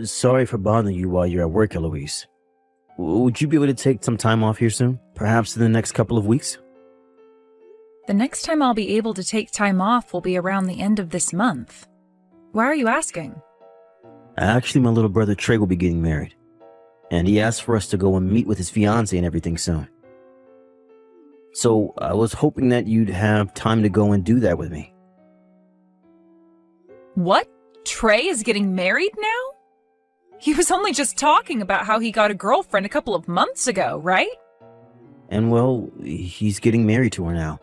Sorry for bothering you while you're at work, Eloise. Would you be able to take some time off here soon? Perhaps in the next couple of weeks? The next time I'll be able to take time off will be around the end of this month. Why are you asking? Actually, my little brother Trey will be getting married. And he asked for us to go and meet with his fiancée and everything soon. So I was hoping that you'd have time to go and do that with me. What? Trey is getting married now? He was only just talking about how he got a girlfriend a couple of months ago, right? And well, he's getting married to her now.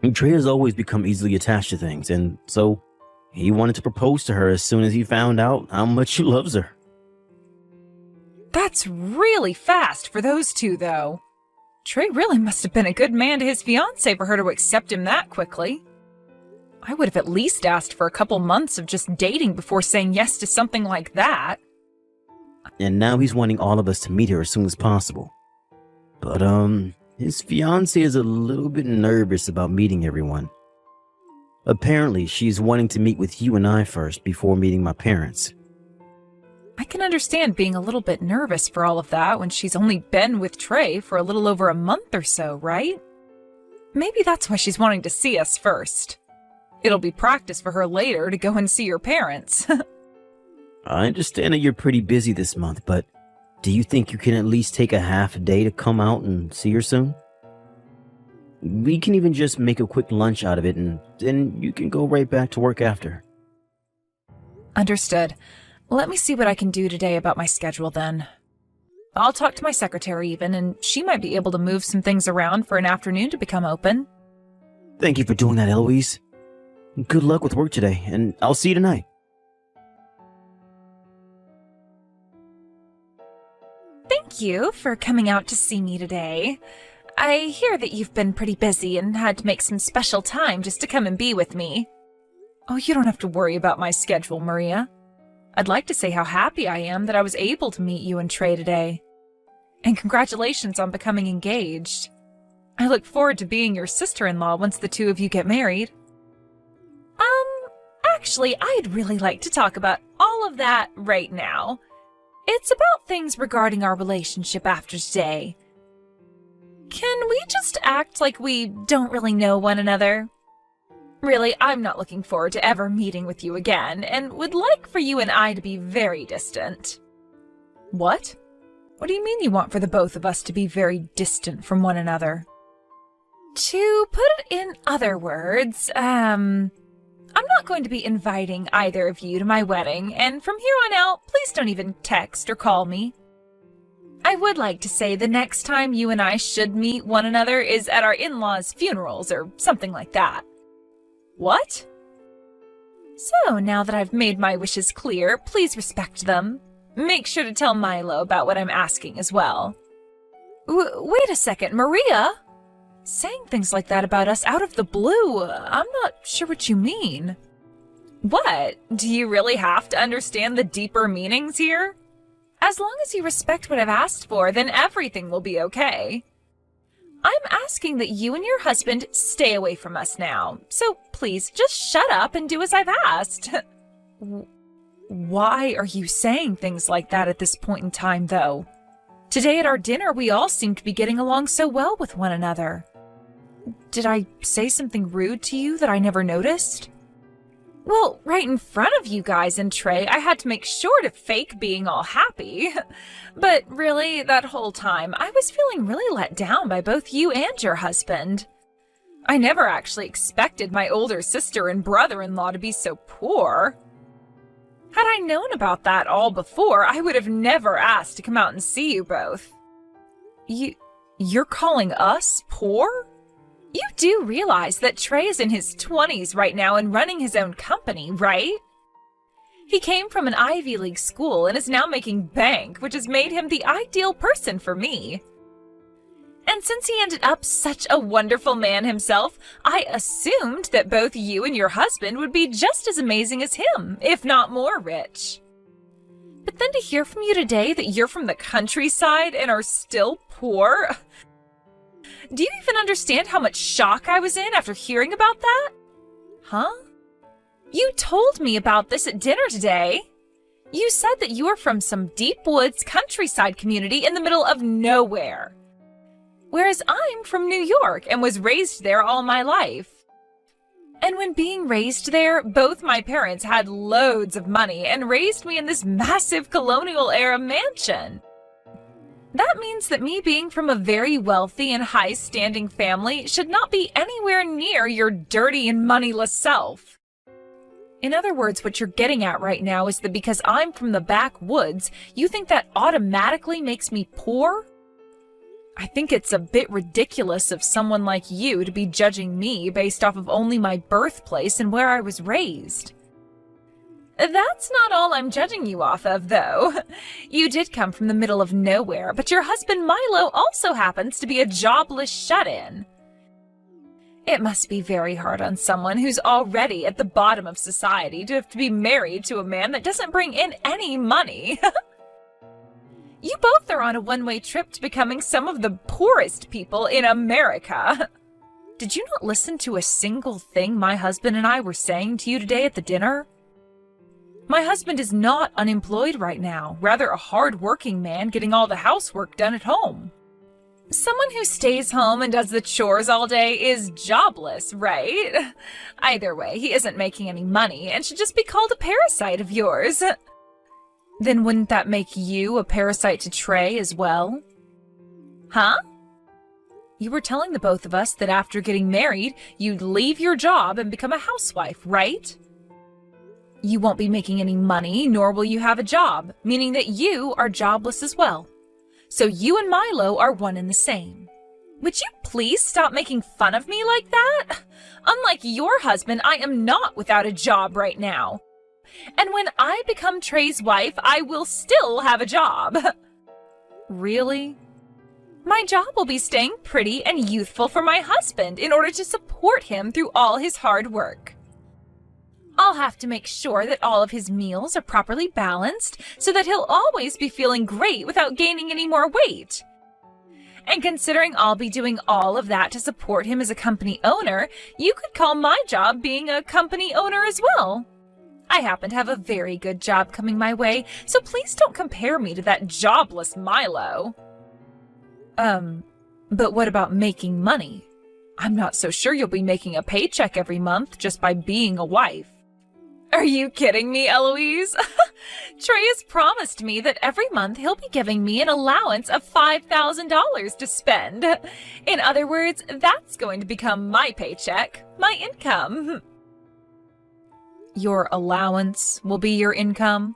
And Trey has always become easily attached to things, and so he wanted to propose to her as soon as he found out how much she loves her. That's really fast for those two, though. Trey really must have been a good man to his fiancée for her to accept him that quickly. I would have at least asked for a couple months of just dating before saying yes to something like that. And now he's wanting all of us to meet her as soon as possible. But, his fiancée is a little bit nervous about meeting everyone. Apparently, she's wanting to meet with you and I first before meeting my parents. I can understand being a little bit nervous for all of that when she's only been with Trey for a little over a month or so, right? Maybe that's why she's wanting to see us first. It'll be practice for her later to go and see your parents. I understand that you're pretty busy this month, but do you think you can at least take a half a day to come out and see her soon? We can even just make a quick lunch out of it, and then you can go right back to work after. Understood. Let me see what I can do today about my schedule then. I'll talk to my secretary even, and she might be able to move some things around for an afternoon to become open. Thank you for doing that, Eloise. Good luck with work today, and I'll see you tonight. Thank you for coming out to see me today. I hear that you've been pretty busy and had to make some special time just to come and be with me. Oh, you don't have to worry about my schedule, Maria. I'd like to say how happy I am that I was able to meet you and Trey today. And congratulations on becoming engaged. I look forward to being your sister-in-law once the two of you get married. Actually, I'd really like to talk about all of that right now. It's about things regarding our relationship after today. Can we just act like we don't really know one another? Really, I'm not looking forward to ever meeting with you again, and would like for you and I to be very distant. What? What do you mean you want for the both of us to be very distant from one another? To put it in other words, I'm not going to be inviting either of you to my wedding, and from here on out, please don't even text or call me. I would like to say the next time you and I should meet one another is at our in-laws' funerals or something like that. What? So, now that I've made my wishes clear, please respect them. Make sure to tell Milo about what I'm asking as well. Wait a second, Maria? Saying things like that about us out of the blue, I'm not sure what you mean. What? Do you really have to understand the deeper meanings here? As long as you respect what I've asked for, then everything will be okay. I'm asking that you and your husband stay away from us now, so please just shut up and do as I've asked. Why are you saying things like that at this point in time, though? Today at our dinner, we all seem to be getting along so well with one another. Did I say something rude to you that I never noticed? Well, right in front of you guys and Trey, I had to make sure to fake being all happy. But really, that whole time, I was feeling really let down by both you and your husband. I never actually expected my older sister and brother-in-law to be so poor. Had I known about that all before, I would have never asked to come out and see you both. You're calling us poor? You do realize that Trey is in his 20s right now and running his own company, right? He came from an Ivy League school and is now making bank, which has made him the ideal person for me. And since he ended up such a wonderful man himself, I assumed that both you and your husband would be just as amazing as him, if not more rich. But then to hear from you today that you're from the countryside and are still poor... Do you even understand how much shock I was in after hearing about that? Huh? You told me about this at dinner today. You said that you are from some deep woods countryside community in the middle of nowhere. Whereas I'm from New York and was raised there all my life. And when being raised there, both my parents had loads of money and raised me in this massive colonial-era mansion. That means that me being from a very wealthy and high-standing family should not be anywhere near your dirty and moneyless self. In other words, what you're getting at right now is that because I'm from the backwoods, you think that automatically makes me poor? I think it's a bit ridiculous of someone like you to be judging me based off of only my birthplace and where I was raised. That's not all I'm judging you off of, though. You did come from the middle of nowhere, but your husband Milo also happens to be a jobless shut-in. It must be very hard on someone who's already at the bottom of society to have to be married to a man that doesn't bring in any money. You both are on a one-way trip to becoming some of the poorest people in America. Did you not listen to a single thing my husband and I were saying to you today at the dinner? My husband is not unemployed right now, rather a hard-working man getting all the housework done at home. Someone who stays home and does the chores all day is jobless, right? Either way, he isn't making any money and should just be called a parasite of yours. Then wouldn't that make you a parasite to Trey as well? Huh? You were telling the both of us that after getting married, you'd leave your job and become a housewife, right? You won't be making any money, nor will you have a job, meaning that you are jobless as well. So you and Milo are one and the same. Would you please stop making fun of me like that? Unlike your husband, I am not without a job right now. And when I become Trey's wife, I will still have a job. Really? My job will be staying pretty and youthful for my husband in order to support him through all his hard work. I'll have to make sure that all of his meals are properly balanced so that he'll always be feeling great without gaining any more weight. And considering I'll be doing all of that to support him as a company owner, you could call my job being a company owner as well. I happen to have a very good job coming my way, so please don't compare me to that jobless Milo. But what about making money? I'm not so sure you'll be making a paycheck every month just by being a wife. Are you kidding me, Eloise? Trey has promised me that every month he'll be giving me an allowance of $5,000 to spend. In other words, that's going to become my paycheck, my income. Your allowance will be your income?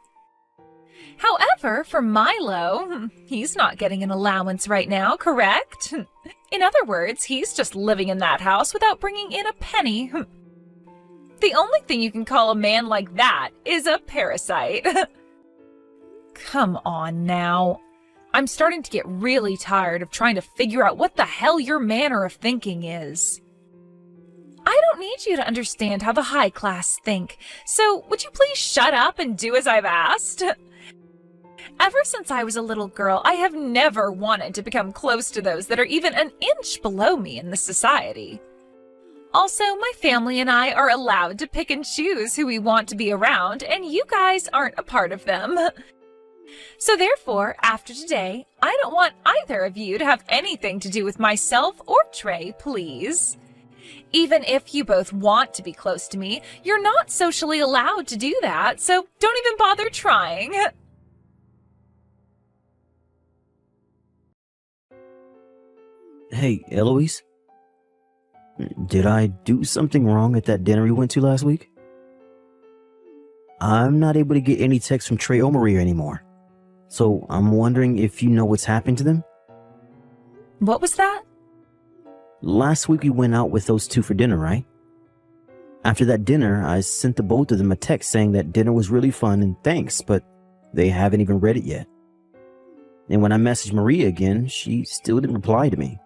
However, for Milo, he's not getting an allowance right now, correct? In other words, he's just living in that house without bringing in a penny. The only thing you can call a man like that is a parasite. Come on now. I'm starting to get really tired of trying to figure out what the hell your manner of thinking is. I don't need you to understand how the high class think, so would you please shut up and do as I've asked? Ever since I was a little girl, I have never wanted to become close to those that are even an inch below me in this society. Also, my family and I are allowed to pick and choose who we want to be around, and you guys aren't a part of them. So therefore, after today, I don't want either of you to have anything to do with myself or Trey, please. Even if you both want to be close to me, you're not socially allowed to do that, so don't even bother trying. Hey, Eloise? Did I do something wrong at that dinner we went to last week? I'm not able to get any texts from Trey or Maria anymore. So I'm wondering if you know what's happened to them? What was that? Last week we went out with those two for dinner, right? After that dinner, I sent the both of them a text saying that dinner was really fun and thanks, but they haven't even read it yet. And when I messaged Maria again, she still didn't reply to me.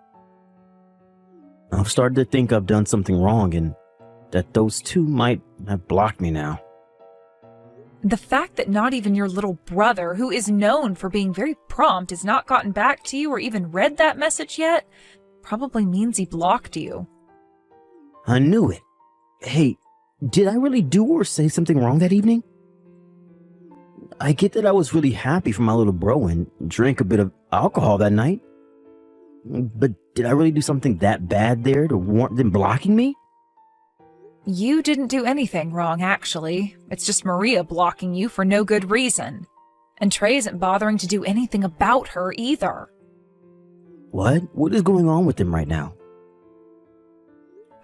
I've started to think I've done something wrong and that those two might have blocked me now. The fact that not even your little brother, who is known for being very prompt, has not gotten back to you or even read that message yet, probably means he blocked you. I knew it. Hey, did I really do or say something wrong that evening? I get that I was really happy for my little bro and drank a bit of alcohol that night. But did I really do something that bad there to warrant them blocking me? You didn't do anything wrong, actually. It's just Maria blocking you for no good reason. And Trey isn't bothering to do anything about her either. What? What is going on with them right now?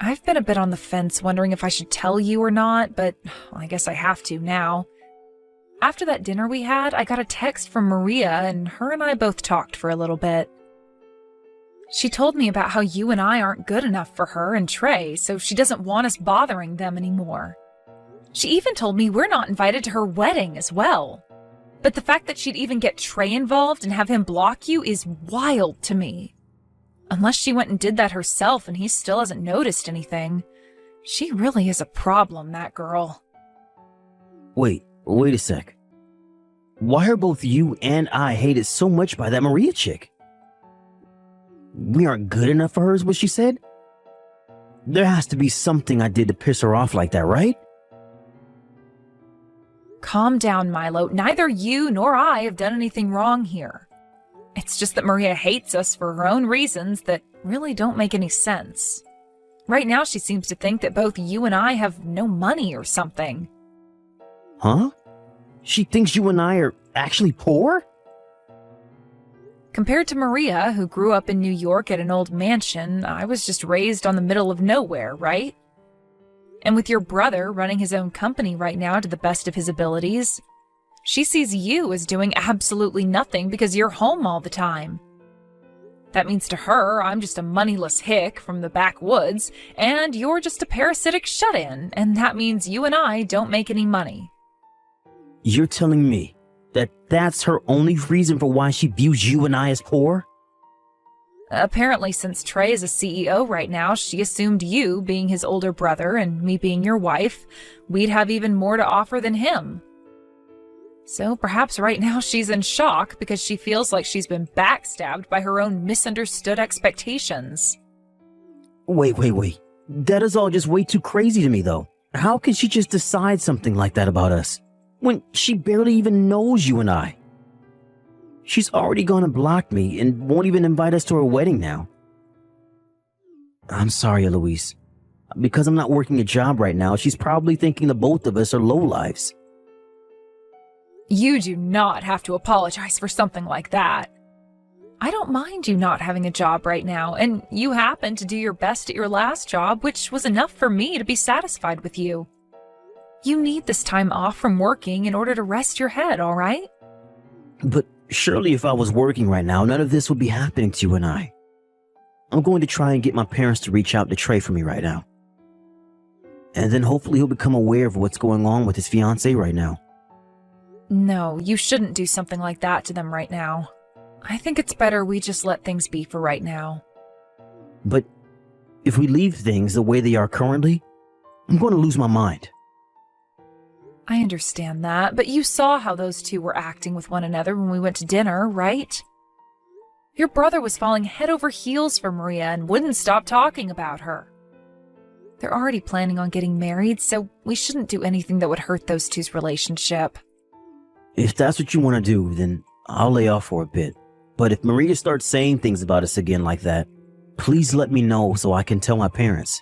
I've been a bit on the fence wondering if I should tell you or not, but I guess I have to now. After that dinner we had, I got a text from Maria, and her and I both talked for a little bit. She told me about how you and I aren't good enough for her and Trey, so she doesn't want us bothering them anymore. She even told me we're not invited to her wedding as well. But the fact that she'd even get Trey involved and have him block you is wild to me. Unless she went and did that herself and he still hasn't noticed anything. She really is a problem, that girl. Wait a sec. Why are both you and I hated so much by that Maria chick? We aren't good enough for her is what she said? There has to be something I did to piss her off like that, right? Calm down, Milo. Neither you nor I have done anything wrong here. It's just that Maria hates us for her own reasons that really don't make any sense. Right now she seems to think that both you and I have no money or something. Huh? She thinks you and I are actually poor? Compared to Maria, who grew up in New York at an old mansion, I was just raised on the middle of nowhere, right? And with your brother running his own company right now to the best of his abilities, she sees you as doing absolutely nothing because you're home all the time. That means to her, I'm just a moneyless hick from the backwoods, and you're just a parasitic shut-in, and that means you and I don't make any money. You're telling me that that's her only reason for why she views you and I as poor? Apparently, since Trey is a CEO right now, she assumed you, being his older brother and me being your wife, we'd have even more to offer than him. So perhaps right now she's in shock because she feels like she's been backstabbed by her own misunderstood expectations. Wait. That is all just way too crazy to me, though. How can she just decide something like that about us when she barely even knows you and I? She's already gonna block me and won't even invite us to her wedding now. I'm sorry, Eloise. Because I'm not working a job right now, she's probably thinking the both of us are lowlives. You do not have to apologize for something like that. I don't mind you not having a job right now, and you happened to do your best at your last job, which was enough for me to be satisfied with you. You need this time off from working in order to rest your head, all right? But surely if I was working right now, none of this would be happening to you and I. I'm going to try and get my parents to reach out to Trey for me right now. And then hopefully he'll become aware of what's going on with his fiancée right now. No, you shouldn't do something like that to them right now. I think it's better we just let things be for right now. But if we leave things the way they are currently, I'm going to lose my mind. I understand that, but you saw how those two were acting with one another when we went to dinner, right? Your brother was falling head over heels for Maria and wouldn't stop talking about her. They're already planning on getting married, so we shouldn't do anything that would hurt those two's relationship. If that's what you want to do, then I'll lay off for a bit. But if Maria starts saying things about us again like that, please let me know so I can tell my parents.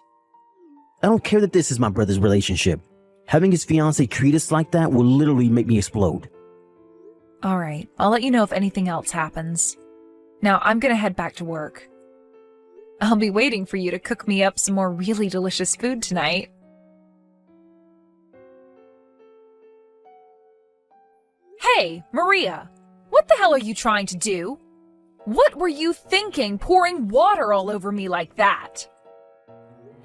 I don't care that this is my brother's relationship. Having his fiancée treat us like that will literally make me explode. All right, I'll let you know if anything else happens. Now, I'm gonna head back to work. I'll be waiting for you to cook me up some more really delicious food tonight. Hey, Maria, what the hell are you trying to do? What were you thinking pouring water all over me like that?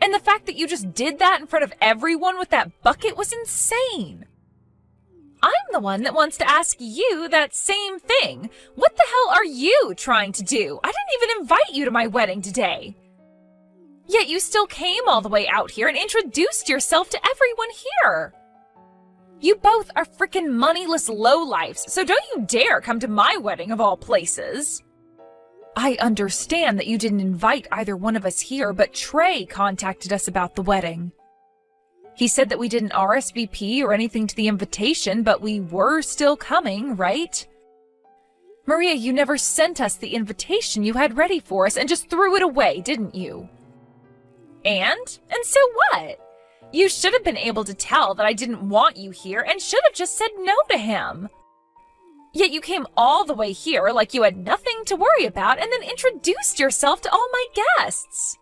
And the fact that you just did that in front of everyone with that bucket was insane. I'm the one that wants to ask you that same thing. What the hell are you trying to do? I didn't even invite you to my wedding today. Yet you still came all the way out here and introduced yourself to everyone here. You both are frickin' moneyless lowlifes, so don't you dare come to my wedding of all places. I understand that you didn't invite either one of us here, but Trey contacted us about the wedding. He said that we didn't RSVP or anything to the invitation, but we were still coming, right? Maria, you never sent us the invitation you had ready for us and just threw it away, didn't you? And so what? You should have been able to tell that I didn't want you here and should have just said no to him. Yet you came all the way here like you had nothing to worry about and then introduced yourself to all my guests.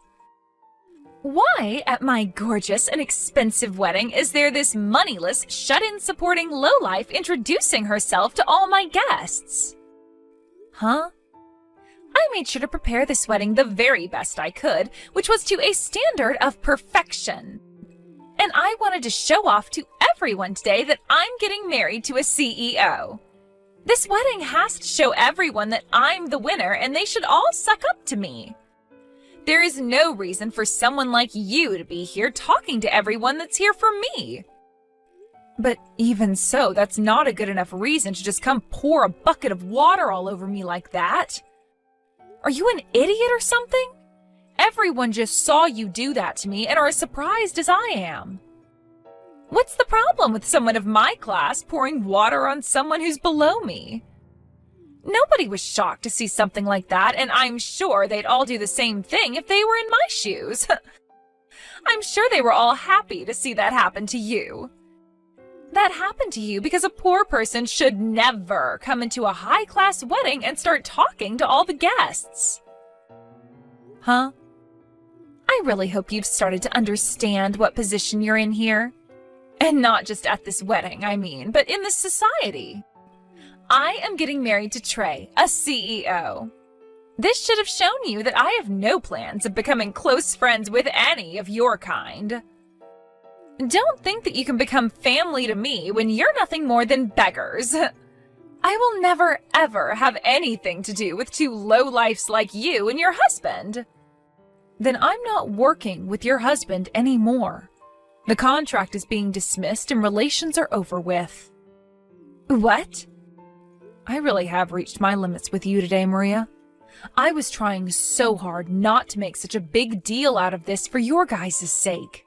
Why, at my gorgeous and expensive wedding, is there this moneyless, shut-in supporting lowlife introducing herself to all my guests? Huh? I made sure to prepare this wedding the very best I could, which was to a standard of perfection. And I wanted to show off to everyone today that I'm getting married to a CEO. This wedding has to show everyone that I'm the winner and they should all suck up to me. There is no reason for someone like you to be here talking to everyone that's here for me. But even so, that's not a good enough reason to just come pour a bucket of water all over me like that. Are you an idiot or something? Everyone just saw you do that to me and are as surprised as I am. What's the problem with someone of my class pouring water on someone who's below me? Nobody was shocked to see something like that, and I'm sure they'd all do the same thing if they were in my shoes. I'm sure they were all happy to see that happen to you. That happened to you because a poor person should never come into a high-class wedding and start talking to all the guests. Huh? I really hope you've started to understand what position you're in here. And not just at this wedding, I mean, but in this society. I am getting married to Trey, a CEO. This should have shown you that I have no plans of becoming close friends with any of your kind. Don't think that you can become family to me when you're nothing more than beggars. I will never, ever have anything to do with two lowlifes like you and your husband. Then I'm not working with your husband anymore. The contract is being dismissed and relations are over with. What? I really have reached my limits with you today, Maria. I was trying so hard not to make such a big deal out of this for your guys' sake.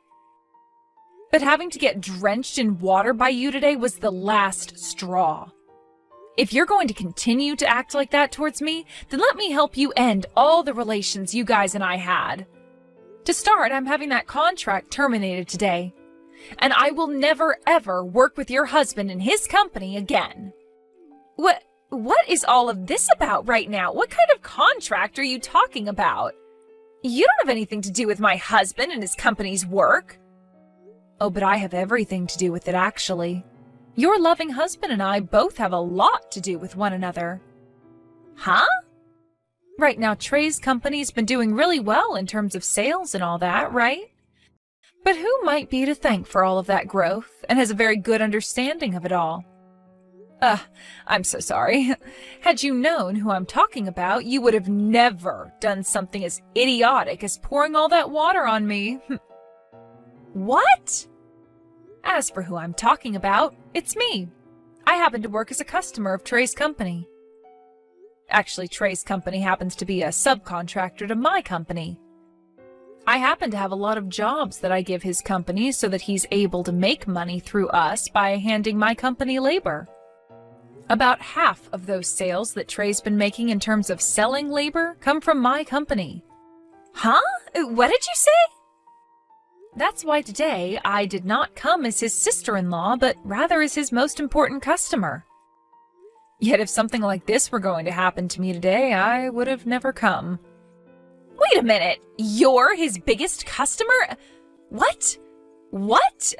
But having to get drenched in water by you today was the last straw. If you're going to continue to act like that towards me, then let me help you end all the relations you guys and I had. To start, I'm having that contract terminated today. And I will never, ever work with your husband and his company again. What is all of this about right now? What kind of contract are you talking about? You don't have anything to do with my husband and his company's work. Oh, but I have everything to do with it, actually. Your loving husband and I both have a lot to do with one another. Huh? Right now, Trey's company's been doing really well in terms of sales and all that, right? But who might be to thank for all of that growth and has a very good understanding of it all? I'm so sorry. Had you known who I'm talking about, you would have never done something as idiotic as pouring all that water on me. What? As for who I'm talking about, it's me. I happen to work as a customer of Trey's company. Actually, Trey's company happens to be a subcontractor to my company. I happen to have a lot of jobs that I give his company so that he's able to make money through us by handing my company labor. About half of those sales that Trey's been making in terms of selling labor come from my company. Huh? What did you say? That's why today I did not come as his sister-in-law, but rather as his most important customer. Yet if something like this were going to happen to me today, I would have never come. Wait a minute, you're his biggest customer? What? What?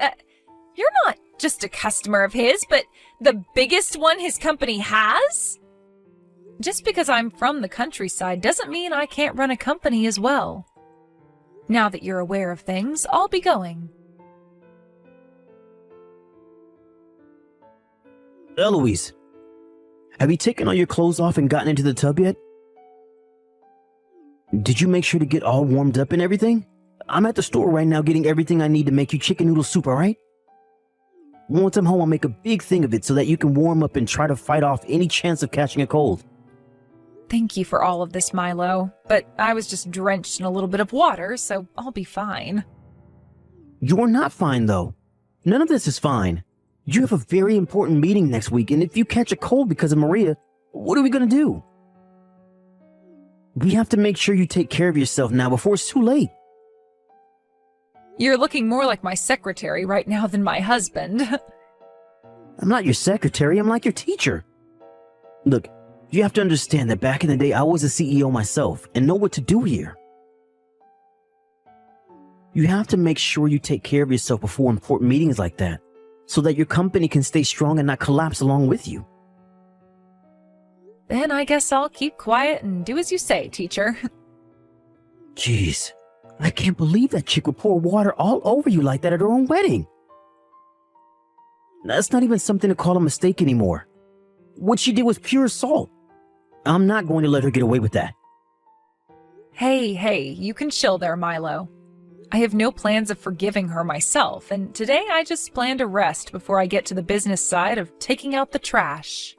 You're not just a customer of his, but the biggest one his company has? Just because I'm from the countryside doesn't mean I can't run a company as well. Now that you're aware of things, I'll be going. Eloise, have you taken all your clothes off and gotten into the tub yet? Did you make sure to get all warmed up and everything? I'm at the store right now getting everything I need to make you chicken noodle soup, alright? Once I'm home, I'll make a big thing of it so that you can warm up and try to fight off any chance of catching a cold. Thank you for all of this, Milo, but I was just drenched in a little bit of water, so I'll be fine. You're not fine, though. None of this is fine. You have a very important meeting next week, and if you catch a cold because of Maria, what are we going to do? We have to make sure you take care of yourself now before it's too late. You're looking more like my secretary right now than my husband. I'm not your secretary, I'm like your teacher. Look, you have to understand that back in the day I was a CEO myself and know what to do here. You have to make sure you take care of yourself before important meetings like that, so that your company can stay strong and not collapse along with you. Then I guess I'll keep quiet and do as you say, teacher. Jeez, I can't believe that chick would pour water all over you like that at her own wedding. That's not even something to call a mistake anymore. What she did was pure assault. I'm not going to let her get away with that. Hey, you can chill there, Milo. I have no plans of forgiving her myself, and today I just plan to rest before I get to the business side of taking out the trash.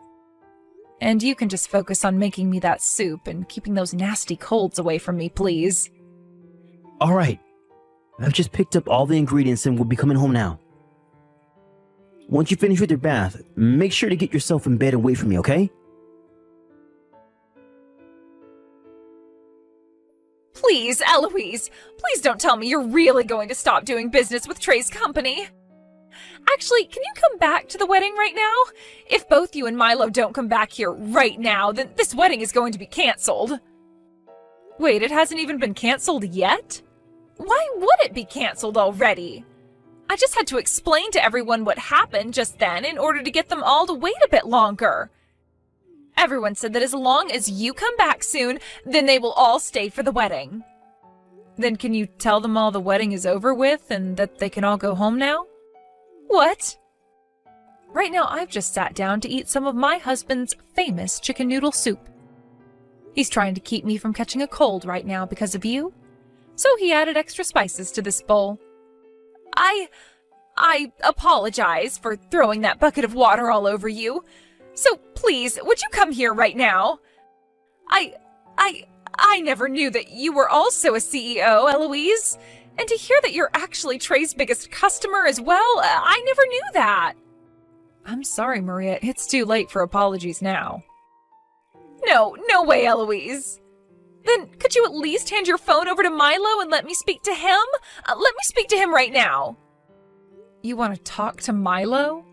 And you can just focus on making me that soup and keeping those nasty colds away from me, please. All right. I've just picked up all the ingredients and will be coming home now. Once you finish with your bath, make sure to get yourself in bed and wait for me, okay? Please, Eloise, please don't tell me you're really going to stop doing business with Trey's company. Actually, can you come back to the wedding right now? If both you and Milo don't come back here right now, then this wedding is going to be canceled. Wait, it hasn't even been canceled yet? Why would it be canceled already? I just had to explain to everyone what happened just then in order to get them all to wait a bit longer. Everyone said that as long as you come back soon, then they will all stay for the wedding. Then can you tell them all the wedding is over with and that they can all go home now? What? Right now I've just sat down to eat some of my husband's famous chicken noodle soup. He's trying to keep me from catching a cold right now because of you, so he added extra spices to this bowl. I apologize for throwing that bucket of water all over you. So please, would you come here right now? I never knew that you were also a CEO, Eloise. And to hear that you're actually Trey's biggest customer as well, I never knew that. I'm sorry, Maria. It's too late for apologies now. No way, Eloise. Then could you at least hand your phone over to Milo and let me speak to him? Let me speak to him right now. You want to talk to Milo?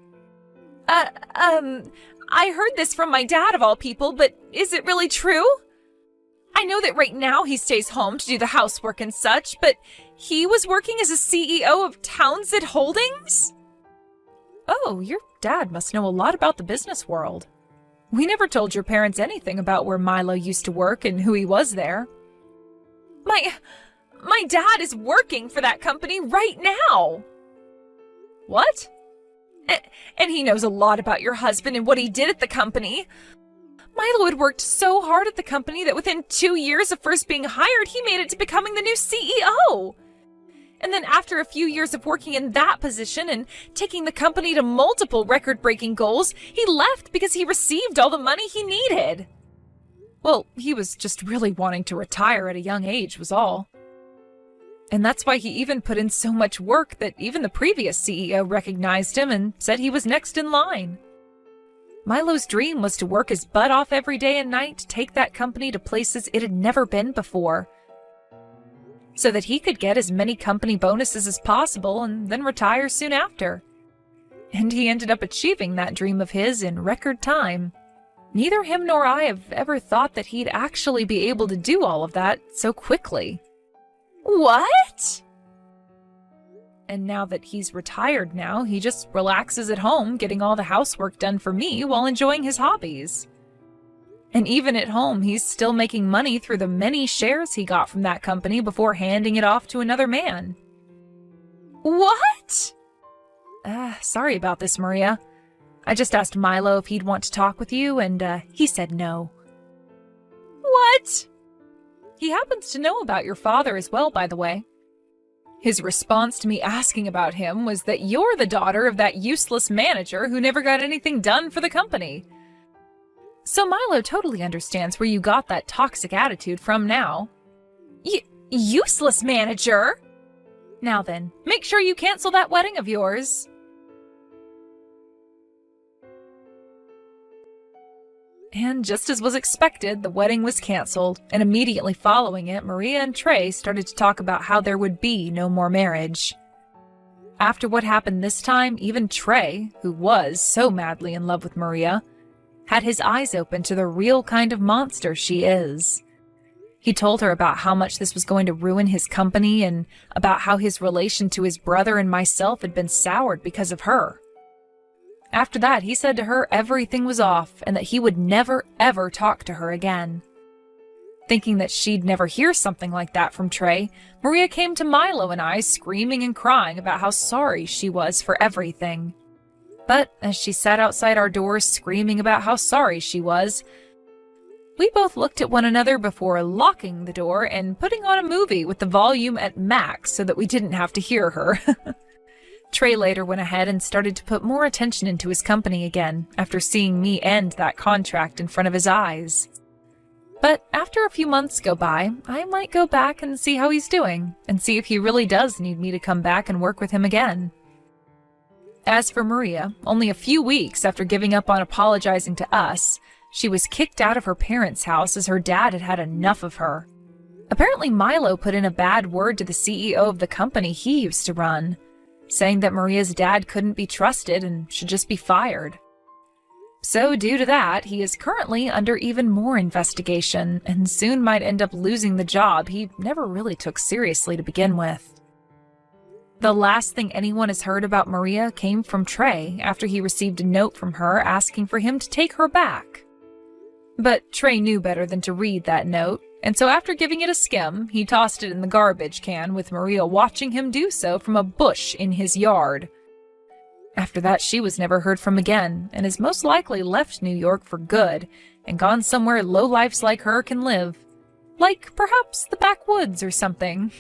I heard this from my dad of all people, but is it really true? I know that right now he stays home to do the housework and such, but he was working as a CEO of Townsend Holdings? Oh, your dad must know a lot about the business world. We never told your parents anything about where Milo used to work and who he was there. My dad is working for that company right now. What? And he knows a lot about your husband and what he did at the company. Milo had worked so hard at the company that within 2 years of first being hired, he made it to becoming the new CEO. And then after a few years of working in that position and taking the company to multiple record-breaking goals, he left because he received all the money he needed. Well, he was just really wanting to retire at a young age was all. And that's why he even put in so much work that even the previous CEO recognized him and said he was next in line. Milo's dream was to work his butt off every day and night to take that company to places it had never been before, so that he could get as many company bonuses as possible and then retire soon after. And he ended up achieving that dream of his in record time. Neither him nor I have ever thought that he'd actually be able to do all of that so quickly. What? And now that he's retired now, he just relaxes at home, getting all the housework done for me while enjoying his hobbies. And even at home, he's still making money through the many shares he got from that company before handing it off to another man. What? Sorry about this, Maria. I just asked Milo if he'd want to talk with you, and he said no. What? He happens to know about your father as well, by the way. His response to me asking about him was that you're the daughter of that useless manager who never got anything done for the company. So Milo totally understands where you got that toxic attitude from now. Useless manager? Now then, make sure you cancel that wedding of yours. And just as was expected, the wedding was canceled, and immediately following it, Maria and Trey started to talk about how there would be no more marriage. After what happened this time, even Trey, who was so madly in love with Maria, had his eyes open to the real kind of monster she is. He told her about how much this was going to ruin his company and about how his relation to his brother and myself had been soured because of her. After that, he said to her everything was off and that he would never, ever talk to her again. Thinking that she'd never hear something like that from Trey, Maria came to Milo and I screaming and crying about how sorry she was for everything. But as she sat outside our doors screaming about how sorry she was, we both looked at one another before locking the door and putting on a movie with the volume at max so that we didn't have to hear her. Trey later went ahead and started to put more attention into his company again after seeing me end that contract in front of his eyes. But after a few months go by, I might go back and see how he's doing and see if he really does need me to come back and work with him again. As for Maria, only a few weeks after giving up on apologizing to us, she was kicked out of her parents' house as her dad had had enough of her. Apparently Milo put in a bad word to the CEO of the company he used to run, saying that Maria's dad couldn't be trusted and should just be fired. So due to that, he is currently under even more investigation and soon might end up losing the job he never really took seriously to begin with. The last thing anyone has heard about Maria came from Trey after he received a note from her asking for him to take her back. But Trey knew better than to read that note, and so after giving it a skim, he tossed it in the garbage can with Maria watching him do so from a bush in his yard. After that, she was never heard from again, and has most likely left New York for good and gone somewhere lowlifes like her can live. Like perhaps the backwoods or something.